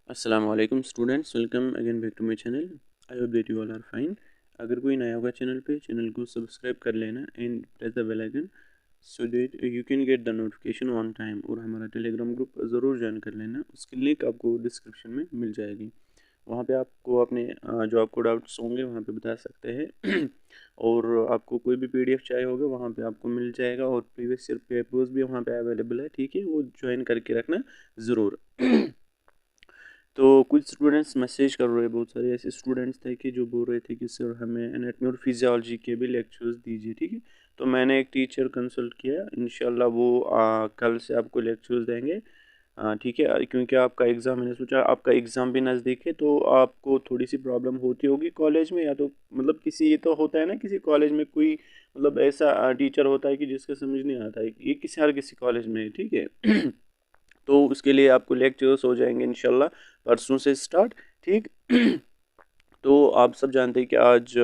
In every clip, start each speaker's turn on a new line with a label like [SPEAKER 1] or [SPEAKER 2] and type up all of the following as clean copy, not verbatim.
[SPEAKER 1] अस्सलाम वालेकुम students, welcome again back to my channel. I hope that you all are fine. अगर कोई नया होगा चैनल पे, चैनल को सब्सक्राइब कर लेना and press the bell icon so that you can get the notification on time. और हमारा टेलीग्राम ग्रुप ज़रूर ज्वाइन कर लेना, उसकी लिंक आपको डिस्क्रिप्शन में मिल जाएगी। वहाँ पे आपको अपने जो आपको डाउट्स होंगे वहाँ पे बता सकते हैं और आपको कोई भी पीडीएफ चाहिए होगा वहाँ पे आपको मिल जाएगा, और प्रीवियस ईयर पेपर्स भी वहाँ पे अवेलेबल है। ठीक है, वो ज्वाइन करके रखना ज़रूर। तो कुछ स्टूडेंट्स मैसेज कर रहे हैं, बहुत सारे ऐसे स्टूडेंट्स थे कि जो बोल रहे थे कि सर हमें एनाटॉमी और फिजियोलॉजी के भी लेक्चर्स दीजिए। ठीक है, तो मैंने एक टीचर कंसल्ट किया, इंशाल्लाह वो कल से आपको लेक्चर्स देंगे। ठीक है, क्योंकि आपका एग्ज़ाम, मैंने सोचा आपका एग्ज़ाम भी नज़दीक है तो आपको थोड़ी सी प्रॉब्लम होती होगी कॉलेज में, या तो मतलब किसी, ये तो होता है ना किसी कॉलेज में कोई मतलब ऐसा टीचर होता है कि जिसका समझ नहीं आता है, ये किसी हर किसी कॉलेज में है। ठीक है तो उसके लिए आपको लेक्चर्स हो जाएंगे इंशाल्लाह परसों से स्टार्ट। ठीक तो आप सब जानते हैं कि आज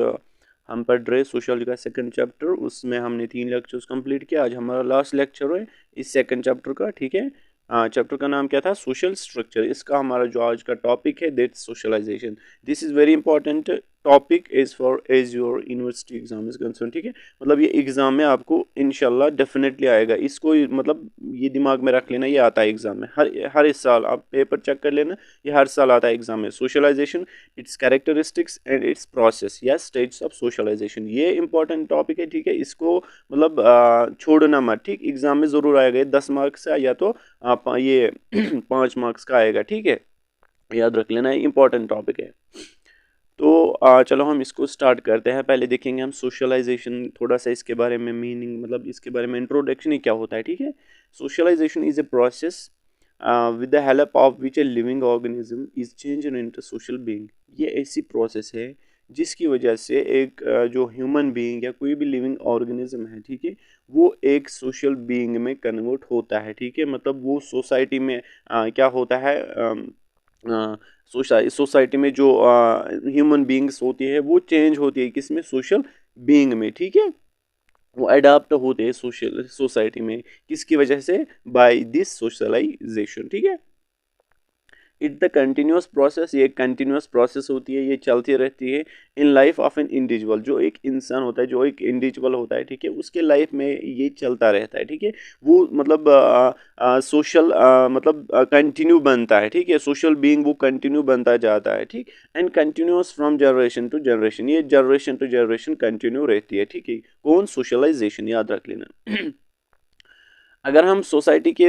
[SPEAKER 1] हम पढ़ रहे सोशियोलॉजी का सेकंड चैप्टर, उसमें हमने 3 लेक्चर्स कंप्लीट किया। आज हमारा लास्ट लेक्चर है इस सेकंड चैप्टर का। ठीक है, चैप्टर का नाम क्या था? Social structure. इसका हमारा जो आज का टॉपिक है that's socialization. This is very important topic as far as your university exam is concern. ठीक है, मतलब ये एग्ज़ाम में आपको इंशाल्लाह डेफिनेटली आएगा, इसको मतलब ये दिमाग में रख लेना, ये आता है एग्ज़ाम में हर इस साल। आप पेपर चेक कर लेना, ये हर साल आता है एग्ज़ाम में। Socialization, its characteristics and its process या स्टेट्स ऑफ सोशलाइजेशन, ये इंपॉर्टेंट टॉपिक है। ठीक है, इसको मतलब छोड़ना मत। ठीक, एग्ज़ाम में ज़रूर आएगा, 10 मार्क्स का या तो ये 5 मार्क्स का आएगा। ठीक है, याद रख लेना, इंपॉर्टेंट टॉपिक है। तो चलो हम इसको स्टार्ट करते हैं। पहले देखेंगे हम सोशलाइजेशन, थोड़ा सा इसके बारे में मीनिंग, मतलब इसके बारे में इंट्रोडक्शन ही क्या होता है। ठीक है, socialization is a process with the help of which a living organism is change into social being. ये ऐसी प्रोसेस है जिसकी वजह से एक जो ह्यूमन बीइंग या कोई भी लिविंग ऑर्गेनिज्म है, ठीक है, वो एक सोशल बीइंग में कन्वर्ट होता है। ठीक है, मतलब वो सोसाइटी में क्या होता है, सोसाइटी में जो ह्यूमन बीइंग्स होती है वो चेंज होती है, किसमें? सोशल बीइंग में। ठीक है, वो अडाप्ट होते हैं सोशल सोसाइटी में, किसकी वजह से? By this socialization. ठीक है, इट द कंटिन्यूस प्रोसेस, ये कंटिन्यूस प्रोसेस होती है, ये चलती रहती है in life of an individual. जो एक इंसान होता है, जो एक इंडिविजुअल होता है, ठीक है, उसके लाइफ में ये चलता रहता है। ठीक है, वो मतलब सोशल मतलब कंटिन्यू बनता है। ठीक है, सोशल बीइंग वो कंटिन्यू बनता जाता है। ठीक, and continuous from generation to generation, ये जनरेशन टू जनरेशन कंटिन्यू रहती है। ठीक है, कौन? सोशलाइजेशन, याद रख लेना। अगर हम सोसाइटी के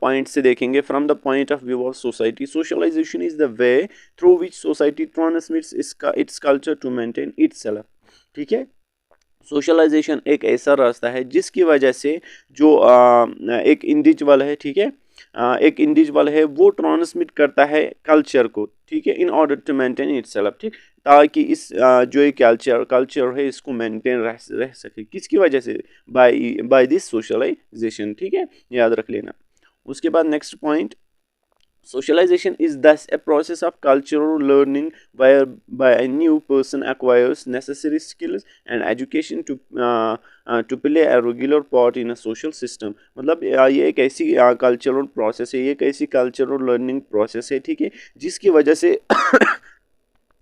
[SPEAKER 1] पॉइंट से देखेंगे, from the point of view of society, socialization is the way through which society transmits its culture to maintain itself. ठीक है, सोशलाइजेशन एक ऐसा रास्ता है जिसकी वजह से जो एक इंडिविजुअल है, ठीक है, एक इंडिविजुअल है, वो ट्रांसमिट करता है कल्चर को। ठीक है, in order to maintain itself. ठीक, ताकि इस जो ये कल्चर कल्चर है इसको मेंटेन रह सके, किसकी वजह से? By by this socialization. ठीक है, याद रख लेना। उसके बाद next point, socialization is thus a process of cultural learning whereby a new person acquires necessary skills and education to play a regular part in a social system। मतलब ये एक ऐसी कल्चरल प्रोसेस है, ये एक ऐसी कल्चरल लर्निंग प्रोसेस है, ठीक है, जिसकी वजह से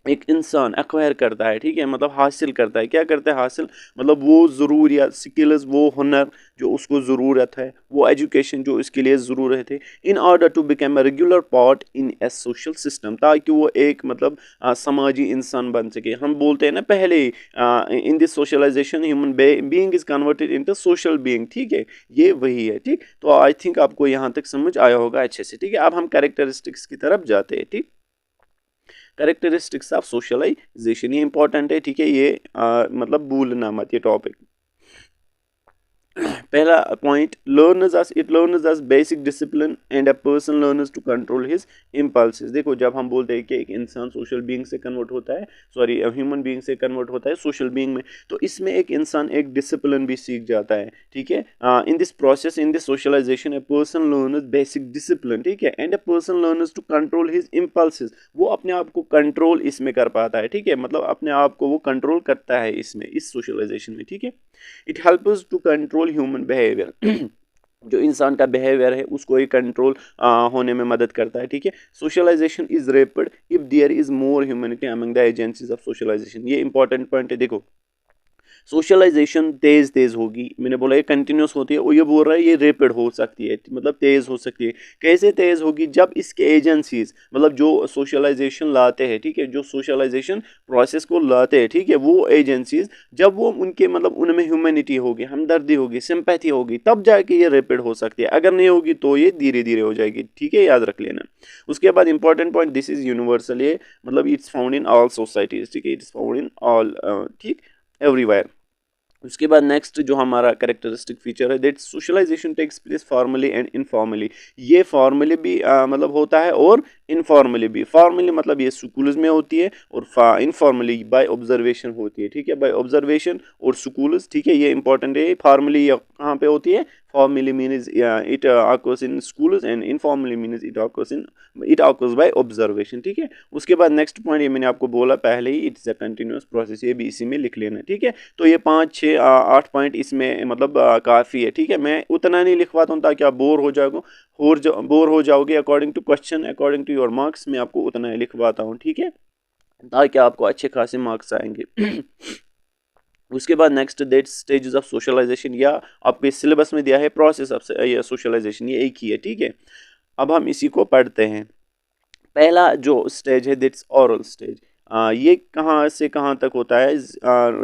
[SPEAKER 1] एक इंसान एक्वायर करता है। ठीक है, मतलब हासिल करता है, क्या करता है? हासिल, मतलब वो ज़रूरियात, स्किल्स, वो हुनर जो उसको ज़रूरत है, वो एजुकेशन जो इसके लिए ज़रूरत है, in order to become a regular part in a social system, ताकि वो एक मतलब समाजी इंसान बन सके। हम बोलते हैं ना पहले, in this socialization human being is converted into social being. ठीक है, ये वही है। ठीक, तो आई थिंक आपको यहाँ तक समझ आया होगा अच्छे से। ठीक है, अब हम कैरेक्टरिस्टिक्स की तरफ जाते हैं। ठीक, कैरेक्टरिस्टिक्स ऑफ सोशलाइजेशन, ये इंपॉर्टेंट है। ठीक है, ये मतलब भूलना मत ये टॉपिक। पहला point, learners it learners as basic discipline and a person learners to control his impulses. देखो, जब हम बोलते हैं कि एक इंसान सोशल बीइंग से कन्वर्ट होता है, सॉरी ह्यूमन बीइंग से कन्वर्ट होता है सोशल बीइंग में, तो इसमें एक इंसान एक डिसिप्लिन भी सीख जाता है। ठीक है, in this process, in this socialization, a person learners basic discipline. ठीक है, and a person learners to control his impulses, वो अपने आप को कंट्रोल इसमें कर पाता है। ठीक है, मतलब अपने आप को वो कंट्रोल करता है इसमें, इस सोशलाइजेशन में। ठीक है, it helps us to control human behavior। जो इंसान का बिहेवियर है उसको ये कंट्रोल होने में मदद करता है, ठीक है। Socialization is rapid if there is more humanity among the agencies of socialization. ये इंपॉर्टेंट पॉइंट है। देखो सोशलाइजेशन तेज तेज होगी, मैंने बोला ये कंटिन्यूस होती है, और ये बोल रहा है ये रैपिड हो सकती है, मतलब तेज हो सकती है। कैसे तेज होगी? जब इसके एजेंसीज मतलब जो सोशलाइजेशन लाते हैं, ठीक है, जो सोशलाइजेशन प्रोसेस को लाते हैं, ठीक है, वो एजेंसीज जब वो उनके मतलब उनमें ह्यूमैनिटी होगी, हमदर्दी होगी, सिंपैथी होगी, तब जाके ये रैपिड हो सकती है। अगर नहीं होगी तो ये धीरे धीरे हो जाएगी, ठीक है, याद रख लेना। उसके बाद important point, this is universal, ये मतलब it's found in all societies, ठीक है, इट्स फाउंड इन ऑल, ठीक, एवरीवेयर। उसके बाद नेक्स्ट जो हमारा कैरेक्टरिस्टिक फीचर है, that socialization takes place formally and informally. ये फॉर्मली भी मतलब होता है और इनफॉर्मली भी। फॉर्मली मतलब ये स्कूल्स में होती है, और इनफॉर्मली बाय ऑब्जर्वेशन होती है, ठीक है, बाय ऑब्जर्वेशन और स्कूल्स, ठीक है, ये इंपॉर्टेंट है। फॉर्मली कहाँ पे होती है? formally means it occurs in schools and informally means it occurs by observation, ठीक है। उसके बाद नेक्स्ट पॉइंट, ये मैंने आपको बोला पहले ही, इट्स अ कंटिन्यूअस प्रोसेस, ये भी इसी में लिख लेना, ठीक है। तो ये 5 6 8 पॉइंट इसमें मतलब काफ़ी है, ठीक है। मैं उतना नहीं लिखवाता हूँ ताकि आप बोर हो जाओगे। According to question, according to your marks, मैं आपको उतना ही लिखवाता हूँ, ठीक है, ताकि आपको अच्छे खासे मार्क्स आएंगे। उसके बाद next that stages of socialization, या आपके सिलेबस में दिया है प्रोसेस ऑफ सोशलाइजेशन, ये एक ही है, ठीक है। अब हम इसी को पढ़ते हैं। पहला जो स्टेज है दैट्स ओरल स्टेज। ये कहाँ से कहाँ तक होता है?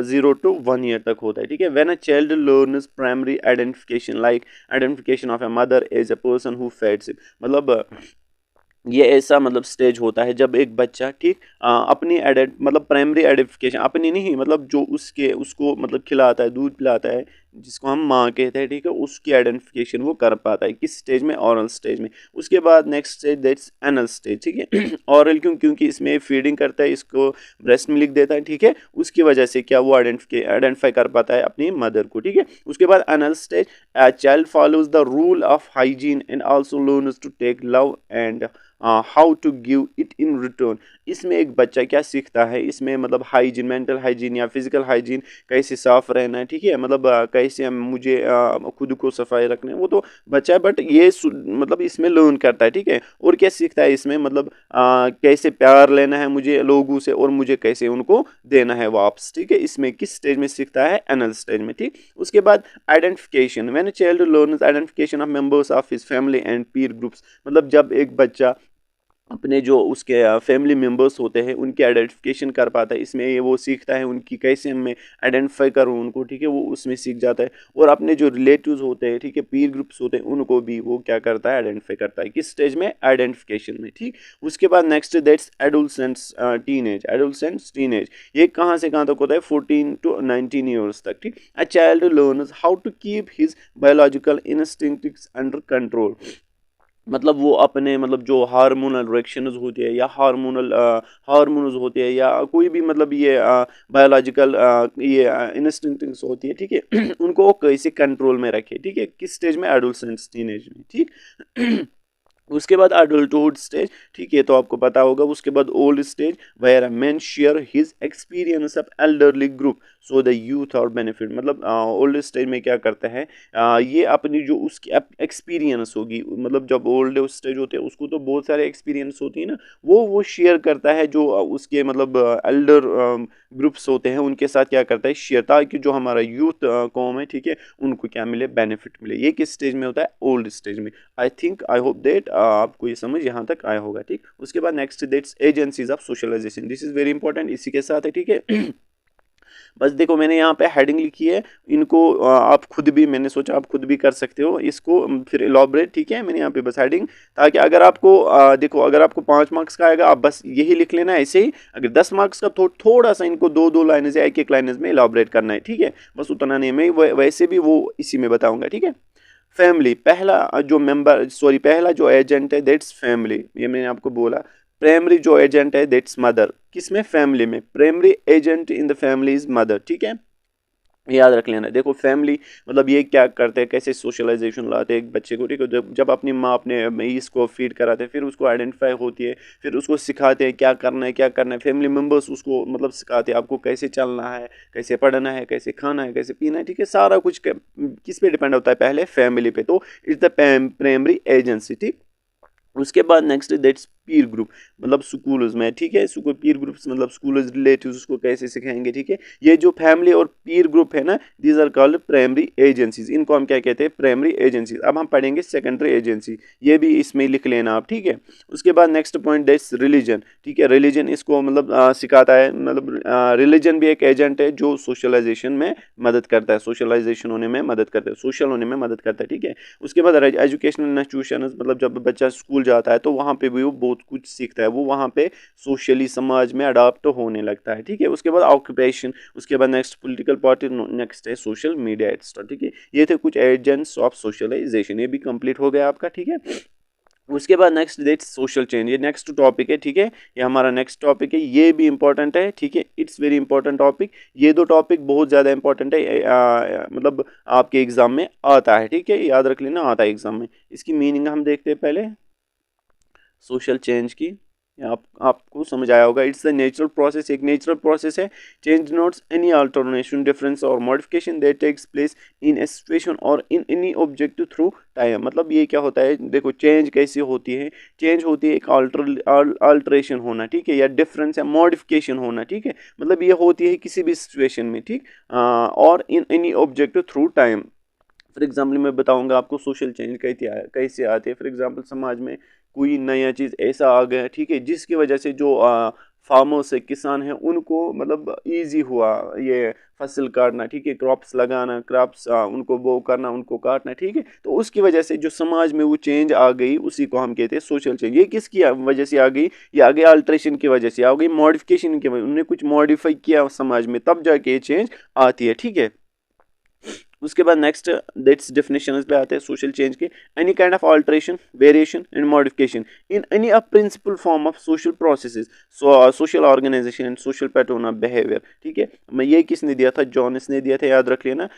[SPEAKER 1] 0 to 1 year तक होता है, ठीक है। When a child learns primary identification like identification of a mother as a person who feeds him, मतलब ये ऐसा मतलब स्टेज होता है जब एक बच्चा, ठीक, अपनी मतलब प्राइमरी आइडेंटिफिकेशन, अपनी नहीं, मतलब जो उसको मतलब खिलाता है, दूध पिलाता है, जिसको हम माँ कहते हैं, ठीक है, उसकी आइडेंटिफिकेशन वो कर पाता है। किस स्टेज में? ऑरल स्टेज में। उसके बाद next stage that's anal stage, ठीक है। ऑरल क्योंकि इसमें फीडिंग करता है, इसको ब्रेस्ट मिल्क देता है, ठीक है, उसकी वजह से क्या वो आइडेंटिफाई कर पाता है अपनी मदर को, ठीक है। उसके बाद anal stage, a child follows the rule of hygiene and also learns to take love and how to give it in return. इसमें एक बच्चा क्या सीखता है? इसमें मतलब हाइजीन, मेंटल हाइजीन या फिजिकल हाइजीन, कैसे साफ रहना है, ठीक है, मतलब कैसे मुझे खुद को सफाई रखना है, वो तो बच्चा है, बट ये मतलब इसमें लर्न करता है, ठीक है। और क्या सीखता है इसमें? मतलब कैसे प्यार लेना है मुझे लोगों से, और मुझे कैसे उनको देना है वापस, ठीक है। इसमें किस स्टेज में सीखता है? एनल स्टेज में, ठीक। उसके बाद identification, when a child learns identification of members of his family and Pir groups, मतलब जब एक बच्चा अपने जो उसके फैमिली मेम्बर्स होते हैं उनकी आइडेंटिफिकेशन कर पाता है, इसमें ये वो सीखता है उनकी कैसे मैं आइडेंटिफाई करूँ उनको, ठीक है, वो उसमें सीख जाता है। और अपने जो रिलेटिव्स होते हैं, ठीक है, पीर ग्रुप्स होते हैं, उनको भी वो क्या करता है? आइडेंटिफाई करता है। किस स्टेज में? आइडेंटिफिकेशन में, ठीक। उसके बाद next that's adolescence teenage. Adolescence teenage ये कहाँ से कहाँ तक होता है? 14 to 19 ईयर्स तक, ठीक। A child learns how to keep his biological instincts under control, मतलब वो अपने मतलब जो हार्मोनल रिएक्शंस होती है, या हार्मोन्स होते हैं, या कोई भी मतलब ये बायोलॉजिकल ये इंस्टिंक्ट्स होती है, ठीक है, उनको वो कैसे कंट्रोल में रखे, ठीक है। किस स्टेज में? एडोलसेंस टीनेज में, ठीक। उसके बाद अडल्टहुड स्टेज, ठीक है, तो आपको पता होगा। उसके बाद old stage, where a man share his experience of elderly group so the youth और बेनिफिट, मतलब ओल्ड स्टेज में क्या करता है? ये अपनी जो उसकी एक्सपीरियंस होगी, मतलब जब ओल्ड स्टेज होते हैं उसको तो बहुत सारे एक्सपीरियंस होती है ना, वो शेयर करता है जो उसके मतलब एल्डर ग्रुप्स होते हैं उनके साथ, क्या करता है? शेयर, ताकि जो हमारा यूथ कौम है, ठीक है, उनको क्या मिले? बेनिफिट मिले। ये किस स्टेज में होता है? ओल्ड स्टेज में। आई होप दैट आपको ये समझ यहाँ तक आया होगा, ठीक। उसके बाद next that's agencies of socialization, this is very important, इसी के साथ है, ठीक है। बस देखो मैंने यहाँ पे हेडिंग लिखी है, इनको आप खुद भी, मैंने सोचा आप खुद भी कर सकते हो इसको फिर इलॉबरेट, ठीक है। मैंने यहाँ पे बस हेडिंग, ताकि अगर आपको देखो अगर आपको 5 मार्क्स का आएगा, आप बस यही लिख लेना है ऐसे ही। अगर 10 मार्क्स का थोड़ा सा इनको 2 लाइनें या एक लाइनें में इलॉबरेट करना है, ठीक है, बस उतना नहीं। मैं वैसे भी वो इसी में बताऊंगा, ठीक है। फैमिली, पहला जो एजेंट है दैट्स फैमिली, ये मैंने आपको बोला। प्राइमरी जो एजेंट है दैट्स मदर, किसमें? फैमिली में। Primary agent in the family is mother, ठीक है। याद रख लेना। देखो फैमिली मतलब ये क्या करते हैं, कैसे सोशलाइजेशन लाते हैं एक बच्चे को, ठीक है। जब अपनी माँ अपने इसको फीड कराते हैं, फिर उसको आइडेंटिफाई होती है, फिर उसको सिखाते हैं क्या करना है क्या करना है। फैमिली मेम्बर्स उसको मतलब सिखाते हैं आपको कैसे चलना है, कैसे पढ़ना है, कैसे खाना है, कैसे पीना है, ठीक है। सारा कुछ किस पे डिपेंड होता है, पहले फैमिली पे। तो इट्स द प्राइमरी एजेंसी, ठीक। उसके बाद नेक्स्ट दैट्स पीर ग्रुप, मतलब स्कूल्स में, ठीक है। स्कूल पीर ग्रुप्स मतलब स्कूल रिलेटिव्स उसको कैसे सिखाएंगे, ठीक है। ये जो फैमिली और पीर ग्रुप है ना, these are called primary agencies. इनको हम क्या कहते हैं, प्राइमरी एजेंसीज। अब हम पढ़ेंगे सेकेंडरी एजेंसी, ये भी इसमें लिख लेना आप, ठीक है। उसके बाद नेक्स्ट पॉइंट दैट्स रिलीजन, ठीक है। रिलीजन इसको मतलब सिखाता है, मतलब रिलीजन भी एक एजेंट है जो सोशलाइजेशन में मदद करता है, सोशलाइजेशन होने में मदद करता है, सोशल होने में मदद करता है, ठीक है। उसके बाद एजुकेशनल इंस्टीट्यूशन, मतलब जब बच्चा स्कूल जाता है तो वहाँ पे भी वो बहुत कुछ सीखता है, वो वहाँ पे सोशली समाज में अडाप्ट होने लगता है, ठीक है। उसके बाद ऑक्यूपेशन, उसके बाद नेक्स्ट पॉलिटिकल पार्टी, नेक्स्ट है सोशल मीडिया एक्स्ट्रा, ठीक है। ये थे कुछ एजेंट्स ऑफ सोशलाइजेशन, ये भी कंप्लीट हो गया आपका, ठीक है। उसके बाद नेक्स्ट डेट सोशल चेंज, ये नेक्स्ट टॉपिक है, ठीक है। ये हमारा नेक्स्ट टॉपिक है, ये भी इंपॉर्टेंट है, ठीक है। It's very important topic. ये दो टॉपिक बहुत ज़्यादा इंपॉर्टेंट है, मतलब आपके एग्जाम में आता है, ठीक है। याद रख लेना, आता है एग्जाम में। इसकी मीनिंग हम देखते हैं पहले सोशल चेंज की। आपको समझ आया होगा। इट्स द नेचुरल प्रोसेस, एक नेचुरल प्रोसेस है। Change notes any alternation, difference और modification that takes place in a situation और in any object through time. मतलब ये क्या होता है, देखो चेंज कैसी होती है। चेंज होती है एक अल्टरेशन होना, ठीक है, या डिफरेंस या मॉडिफिकेशन होना, ठीक है। मतलब ये होती है किसी भी सिचुएशन में, ठीक। और in any object through time. For example मैं बताऊंगा आपको सोशल चेंज कैसे आते हैं। फॉर एग्जाम्पल समाज में कोई नया चीज़ ऐसा आ गया, ठीक है, जिसकी वजह से जो फार्मर्स है, किसान है, उनको मतलब इजी हुआ ये फसल काटना, ठीक है, क्रॉप्स लगाना, क्रॉप्स उनको बो करना, उनको काटना, ठीक है। तो उसकी वजह से जो समाज में वो चेंज आ गई, उसी को हम कहते हैं सोशल चेंज। ये किसकी वजह से आ गई, ये आ गई अल्ट्रेशन की वजह से, आ गई मॉडिफिकेशन की वजह, उन्होंने कुछ मॉडिफाई किया समाज में, तब जाके ये चेंज आती है, ठीक है। उसके बाद नेक्स्ट दैट्स डेफिनेशन पे आते हैं सोशल चेंज के। Any kind of alteration, variation and modification in any a principal form of social processes, social organization and social pattern of behaviour, ठीक है। मैं ये किसने दिया था, जॉनस ने दिया था, याद रख लेना।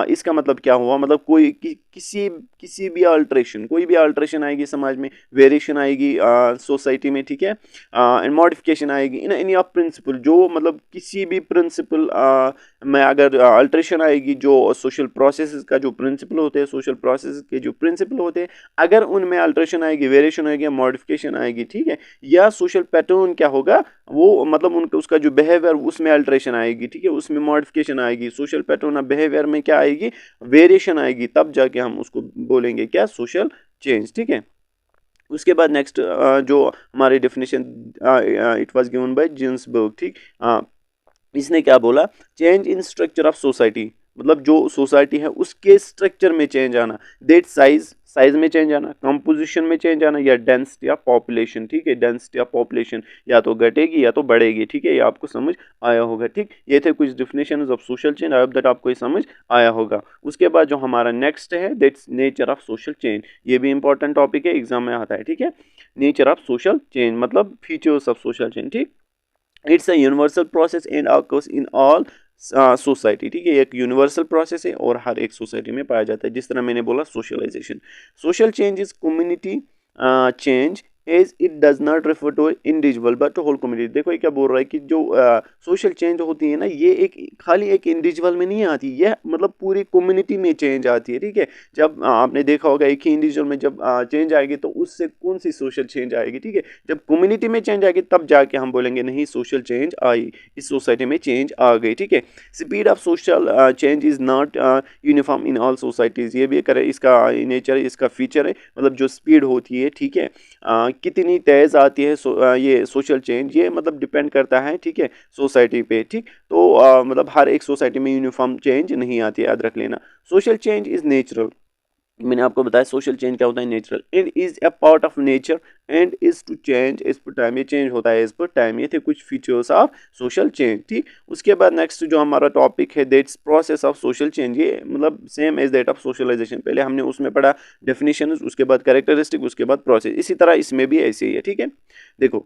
[SPEAKER 1] इसका मतलब क्या हुआ, मतलब कोई किसी भी अल्टरेशन, कोई भी अल्टरेशन आएगी समाज में, वेरिएशन आएगी सोसाइटी में, ठीक है, एंड मॉडिफिकेशन आएगी इन एनी ऑफ प्रिंसिपल, जो मतलब किसी भी प्रिंसिपल में अगर अल्ट्रेशन आएगी, जो सोशल प्रोसेस का जो प्रिंसिपल होते हैं, सोशल प्रोसेस के जो प्रिंसिपल होते हैं, अगर उनमें अल्ट्रेशन आएगी, वेरिएशन आएगी, मॉडिफिकेशन आएगी, ठीक है, या सोशल पैटर्न क्या होगा, वो मतलब उनका उसका जो बिहेवियर उसमें अल्ट्रेशन आएगी, ठीक है, उसमें मॉडिफिकेशन आएगी, सोशल पैटर्न ऑफ बिहेवियर में क्या आएगी, वेरिएशन आएगी, तब जाके हम उसको बोलेंगे क्या, सोशल चेंज, ठीक है। उसके बाद नेक्स्ट जो हमारी definition it was given by Ginsburg, ठीक। इसने क्या बोला, change in structure of society, मतलब जो सोसाइटी है उसके स्ट्रक्चर में चेंज आना, दैट साइज में चेंज आना, कंपोजिशन में चेंज आना, या डेंसिटी ऑफ पॉपुलेशन, ठीक है। डेंसिटी ऑफ पॉपुलेशन या तो घटेगी या तो बढ़ेगी, ठीक है। ये आपको समझ आया होगा, ठीक। ये थे कुछ definitions of social change, I hope that आपको ये समझ आया होगा। उसके बाद जो हमारा नेक्स्ट है that's nature of social change, ये भी इंपॉर्टेंट टॉपिक है, एग्जाम में आता है, ठीक है। नेचर ऑफ सोशल चेंज मतलब फीचर्स ऑफ सोशल चेंज, ठीक। It's a universal process and occurs in all society, ठीक है। एक यूनिवर्सल प्रोसेस है और हर एक सोसाइटी में पाया जाता है, जिस तरह मैंने बोला socialization. Social change is community change as it does not refer to individual but to whole community. देखो ये क्या बोल रहा है कि जो सोशल चेंज होती है ना, ये एक खाली एक इंडिविजुअल में नहीं आती, यह मतलब पूरी कम्युनिटी में चेंज आती है, ठीक है। जब आपने देखा होगा एक ही इंडिविजुअल में जब चेंज आएगी तो उससे कौन सी सोशल चेंज आएगी, ठीक है। जब कम्युनिटी में चेंज आएगी तब जाके हम बोलेंगे नहीं सोशल चेंज आई, इस सोसाइटी में चेंज आ गई, ठीक है। Speed of social change is not uniform in all societies, ये भी करे इसका नेचर, इसका फीचर है, मतलब जो स्पीड होती है, ठीक है, कितनी तेज़ आती है ये सोशल चेंज, ये मतलब डिपेंड करता है, ठीक है, सोसाइटी पे, ठीक। तो मतलब हर एक सोसाइटी में यूनिफॉर्म चेंज नहीं आती है, याद रख लेना। सोशल चेंज इज नेचुरल, मैंने आपको बताया सोशल चेंज क्या होता है, natural. It is a part of nature and is to change as per time, ये चेंज होता है एज पर टाइम। ये थे कुछ फीचर्स ऑफ सोशल चेंज, ठीक। उसके बाद नेक्स्ट जो हमारा टॉपिक है that's process of social change, ये मतलब same as that of socialization. पहले हमने उसमें पढ़ा डेफिनेशन, उसके बाद कैरेक्टरिस्टिक, उसके बाद प्रोसेस, इसी तरह इसमें भी ऐसे ही है, ठीक है। देखो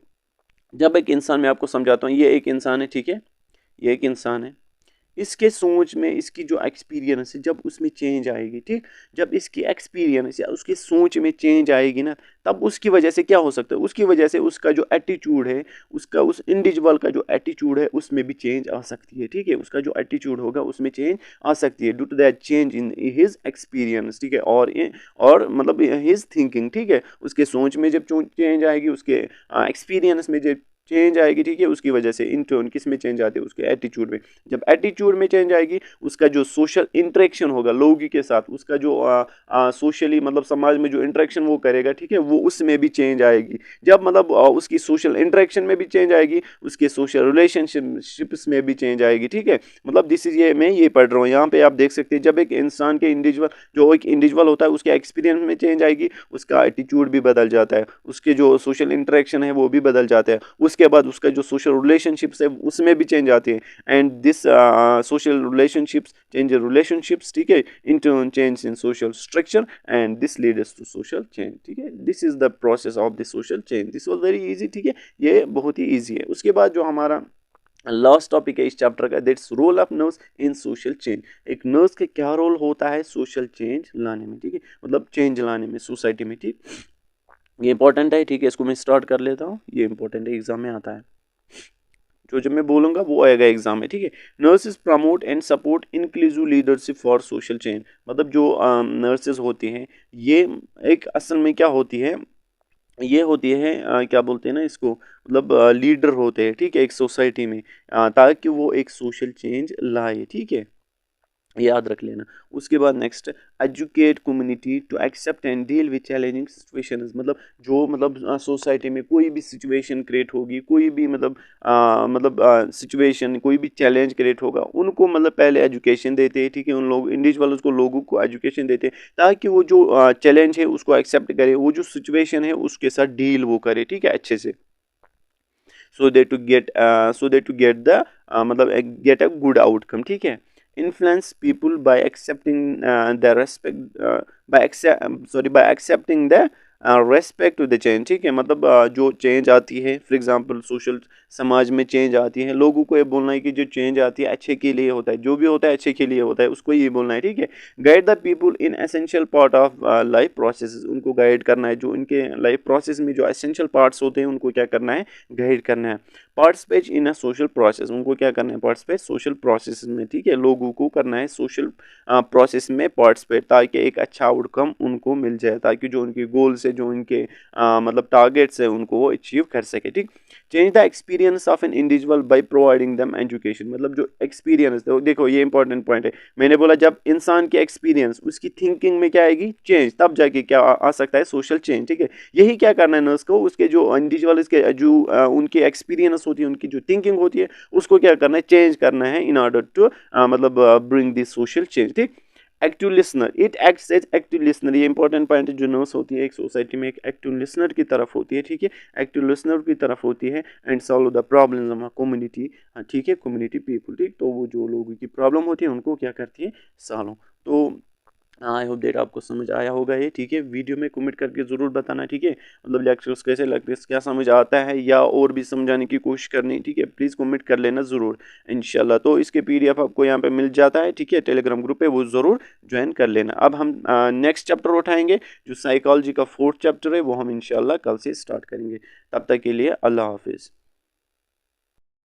[SPEAKER 1] जब एक इंसान, मैं आपको समझाता हूँ, ये एक इंसान है, ठीक है, ये एक इंसान है, इसके सोच में इसकी जो एक्सपीरियंस है जब उसमें चेंज आएगी, ठीक, जब इसकी एक्सपीरियंस या उसकी सोच में चेंज आएगी ना, तब उसकी वजह से क्या हो सकता है, उसकी वजह से उसका जो एटीट्यूड है, उसका उस इंडिविजुअल का जो एटीट्यूड है उसमें भी चेंज आ सकती है, ठीक है, उसका जो एटीट्यूड होगा उसमें चेंज आ सकती है due to that change in his experience, ठीक है, और मतलब हिज थिंकिंग, ठीक है, उसके सोच में जब चेंज आएगी, उसके एक्सपीरियंस में जब चेंज आएगी, ठीक है, उसकी वजह से इन टर्न किस में चेंज आती है, उसके एटीट्यूड में, जब एटीट्यूड में चेंज आएगी, उसका जो सोशल इंटरेक्शन होगा लोगों के साथ, उसका जो सोशली मतलब समाज में जो इंटरेक्शन वो करेगा, ठीक है, वो उसमें भी चेंज आएगी, जब मतलब उसकी सोशल इंटरेक्शन में भी चेंज आएगी, उसके सोशल रिलेशनशिप्स में भी चेंज आएगी, ठीक है, मतलब दिस इज ये मैं ये पढ़ रहा हूँ यहाँ पे, आप देख सकते हैं जब एक इंसान के जो एक इंडिविजुअल होता है उसके एक्सपीरियंस में चेंज आएगी, उसका एटीट्यूड भी बदल जाता है, उसके जो सोशल इंटरेक्शन है वो भी बदल जाता है, उसके बाद उसका जो सोशल रिलेशनशिप्स है उसमें भी चेंज आती है, and this social relationships change relationships, ठीक है, in turn change in social structure and this leads to social change, ठीक है, this is the process of the social change, this was very easy, ठीक है, ये बहुत ही इजी है। उसके बाद जो हमारा लास्ट टॉपिक है इस चैप्टर का, that's role of nurse in social change, एक नर्स का क्या रोल होता है सोशल चेंज लाने में, ठीक है, मतलब चेंज लाने में सोसाइटी में, ठीक, ये इंपॉर्टेंट है, ठीक है, इसको मैं स्टार्ट कर लेता हूँ, ये इंपॉर्टेंट है, एग्जाम में आता है, जो जब मैं बोलूँगा वो आएगा एग्जाम में, ठीक है। Nurses promote and support inclusive leadership for social change, मतलब जो नर्सेज होती हैं ये एक असल में क्या होती है, ये होती है क्या बोलते हैं ना इसको, मतलब लीडर होते हैं, ठीक है, एक सोसाइटी में, ताकि वो एक सोशल चेंज लाए, ठीक है, याद रख लेना। उसके बाद next, educate community to accept and deal with challenging situations, मतलब जो मतलब सोसाइटी में कोई भी सिचुएशन क्रिएट होगी, कोई भी मतलब सिचुएशन कोई भी चैलेंज क्रिएट होगा, उनको मतलब पहले एजुकेशन देते हैं, ठीक है, उन लोग इंडिविजुअल्स को लोगों को एजुकेशन देते हैं ताकि वो जो चैलेंज है उसको एक्सेप्ट करे, वो जो सिचुएशन है उसके साथ डील वो करे, ठीक है, अच्छे से, सो दे टू गेट द मतलब गेट अ गुड आउटकम, ठीक है। Influence people by accepting the respect by accepting the respect to the change, ठीक है, मतलब जो चेंज आती है, फॉर एग्जांपल सोशल समाज में चेंज आती है, लोगों को ये बोलना है कि जो चेंज आती है अच्छे के लिए होता है, जो भी होता है अच्छे के लिए होता है, उसको ये बोलना है, ठीक है। Guide the people in essential part of life process, उनको गाइड करना है, जो उनके लाइफ प्रोसेस में जो एसेंशियल पार्ट्स होते हैं उनको क्या करना है, गाइड करना है। Participate in a social process, उनको क्या करना है, पार्टिसिपेट सोशल प्रोसेस में, ठीक है, लोगों को करना है सोशल प्रोसेस में पार्टिसिपेट, ताकि एक अच्छा आउटकम उनको मिल जाए, ताकि जो उनके गोल्स है, जो उनके मतलब टारगेट्स है, उनको वो अचीव कर सके, ठीक। Change the experience of an individual by providing them education, मतलब जो एक्सपीरियंस, देखो ये इंपॉर्टेंट पॉइंट है, मैंने बोला जब इंसान की एक्सपीरियंस उसकी थिंकिंग में क्या आएगी, चेंज, तब जाके क्या आ सकता है, सोशल चेंज, ठीक है। यही क्या करना है नर्स को, उसके जो इंडिविजुअल के जो उनकी एक्सपीरियंस होती है, उनकी जो थिंकिंग होती है, उसको क्या करना है, चेंज करना है इन ऑर्डर टू मतलब ब्रिंग दिस सोशल चेंज, ठीक। Active listener, it acts as active listener, ये इंपॉर्टेंट पॉइंट है, जो नर्स होती है एक सोसाइटी में एक एक्टिव लिसनर की तरफ होती है, ठीक है, एक्टिव लिसनर की तरफ होती है, and solve the problems of community, ठीक है, कम्युनिटी पीपल, ठीक, तो वो जो लोगों की प्रॉब्लम होती है उनको क्या करती है, सॉल्व। तो आई होप डेट आपको समझ आया होगा ये, ठीक है, वीडियो में कमेंट करके ज़रूर बताना, ठीक है, मतलब लेक्चर्स कैसे लगते हैं, क्या समझ आता है या और भी समझाने की कोशिश करनी, ठीक है, प्लीज़ कमेंट कर लेना ज़रूर इंशाल्लाह। तो इसके PDF आपको यहाँ पे मिल जाता है, ठीक है, टेलीग्राम ग्रुप पे, वो ज़रूर ज्वाइन कर लेना। अब हम नेक्स्ट चैप्टर उठाएंगे, जो साइकोलॉजी का 4th चैप्टर है, वो हम इंशाल्लाह कल से स्टार्ट करेंगे। तब तक के लिए अल्लाह हाफिज़।